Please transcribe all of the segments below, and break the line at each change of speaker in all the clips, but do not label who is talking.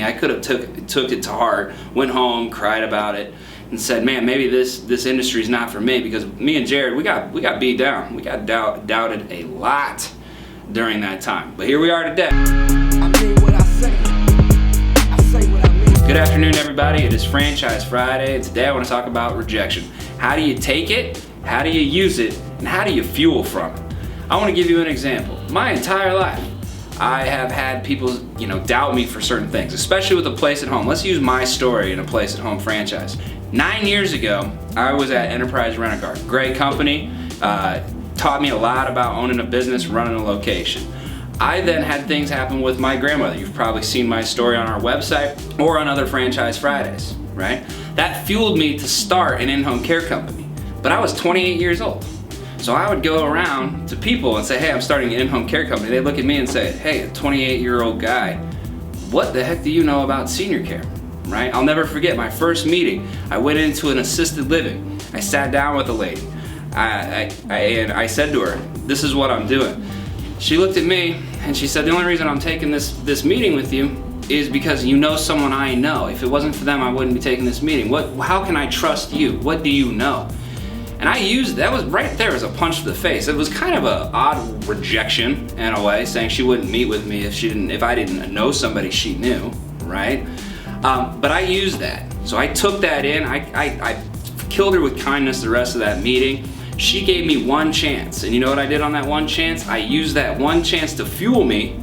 me. I could have took it to heart, went home, cried about it, and said, man, maybe this industry is not for me, because me and Jared, we got beat down. We got doubted a lot during that time. But here we are today.
I mean what I say. I say what I mean.
Good afternoon, everybody. It is Franchise Friday, and today I want to talk about rejection. How do you take it? How do you use it? And how do you fuel from it? I want to give you an example. My entire life, I have had people, doubt me for certain things, especially with a place at home. Let's use my story in a place at home franchise. 9 years ago, I was at Enterprise Rent-A-Car. Great company, taught me a lot about owning a business, running a location. I then had things happen with my grandmother. You've probably seen my story on our website or on other Franchise Fridays, right? That fueled me to start an in-home care company. But I was 28 years old. So I would go around to people and say, hey, I'm starting an in-home care company. They'd look at me and say, hey, a 28-year-old guy, what the heck do you know about senior care, right? I'll never forget my first meeting. I went into an assisted living. I sat down with a lady. And I said to her, this is what I'm doing. She looked at me and she said, the only reason I'm taking this meeting with you is because you know someone I know. If it wasn't for them, I wouldn't be taking this meeting. How can I trust you? What do you know? And I used, that was right there as a punch to the face. It was kind of an odd rejection in a way, saying she wouldn't meet with me if I didn't know somebody she knew, right? But I used that. So I took that in, I killed her with kindness the rest of that meeting. She gave me one chance, and you know what I did on that one chance? I used that one chance to fuel me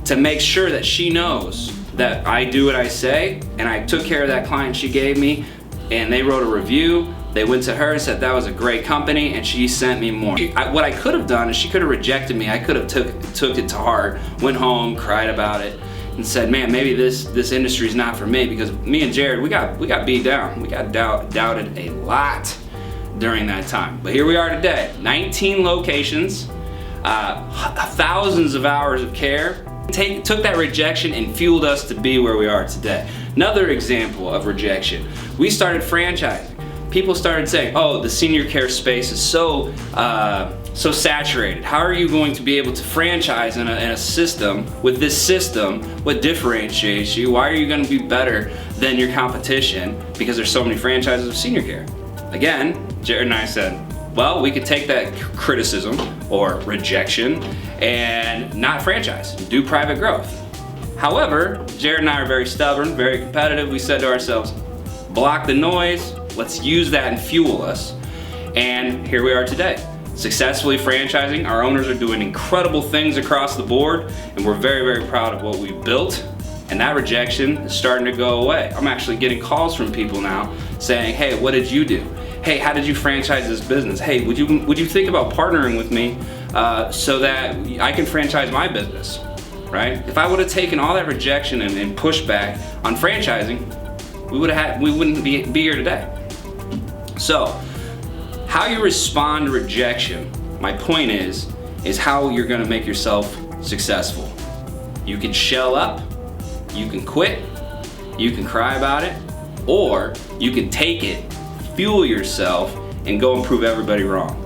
to make sure that she knows that I do what I say, and I took care of that client she gave me, and they wrote a review. They went to her and said that was a great company, and she sent me more. What I could have done is she could have rejected me. I could have took it to heart, went home, cried about it, and said, man, maybe this industry is not for me, because me and Jared, we got beat down. We got doubted a lot during that time. But here we are today, 19 locations, thousands of hours of care. Took that rejection and fueled us to be where we are today. Another example of rejection, we started franchising. People started saying, oh, the senior care space is so saturated. How are you going to be able to franchise in a system? With this system, what differentiates you? Why are you going to be better than your competition because there's so many franchises of senior care? Again, Jared and I said, well, we could take that criticism or rejection and not franchise, do private growth. However, Jared and I are very stubborn, very competitive. We said to ourselves, block the noise, let's use that and fuel us. And here we are today, successfully franchising. Our owners are doing incredible things across the board, and we're very, very proud of what we've built. And that rejection is starting to go away. I'm actually getting calls from people now saying, hey, what did you do? Hey, how did you franchise this business? Hey, would you think about partnering with me so that I can franchise my business, right? If I would have taken all that rejection and pushback on franchising, we wouldn't be here today. So, how you respond to rejection, my point is how you're gonna make yourself successful. You can shell up, you can quit, you can cry about it, or you can take it, fuel yourself, and go and prove everybody wrong.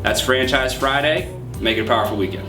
That's Franchise Friday. Make it a powerful weekend.